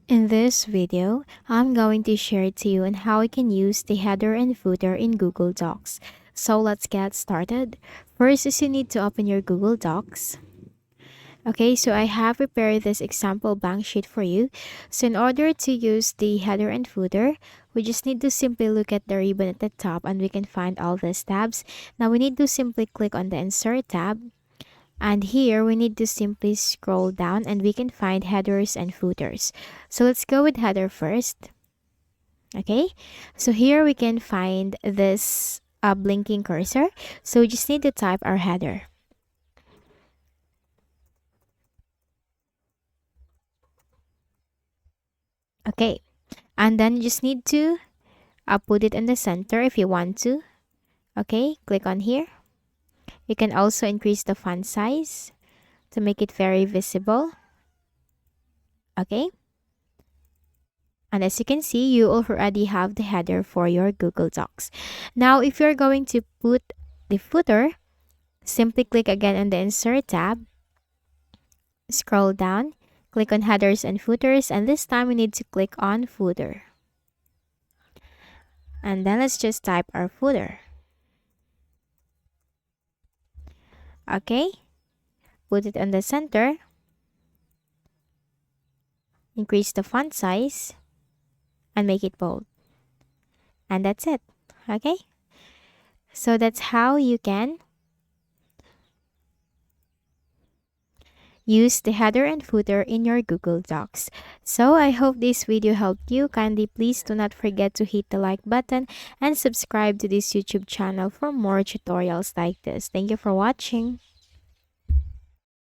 In this video, I'm going to share to you on how you can use the header and footer in Google Docs. So let's get started. First is you need to open your Google Docs. Okay, so I have prepared this example blank sheet for you. So in order to use the header and footer, we just need to simply look at the ribbon at the top and we can find all these tabs. Now we need to simply click on the Insert tab. And here we need to simply scroll down and we can find headers and footers. So let's go with header first. Okay, so here we can find this blinking cursor. So we just need to type our header. Okay, and then you just need to put it in the center if you want to. Okay, click on here. You can also increase the font size to make it very visible. Okay. And as you can see, you already have the header for your Google Docs. Now, if you're going to put the footer, simply click again on the Insert tab, scroll down, click on Headers and Footers, and this time we need to click on Footer. And then let's just type our footer. Okay, put it on the center, increase the font size, and make it bold. And that's it. Okay, so that's how you can use the header and footer in your Google Docs. So I hope this video helped you. Kindly please do not forget to hit the like button and subscribe to this YouTube channel for more tutorials like this. Thank you for watching.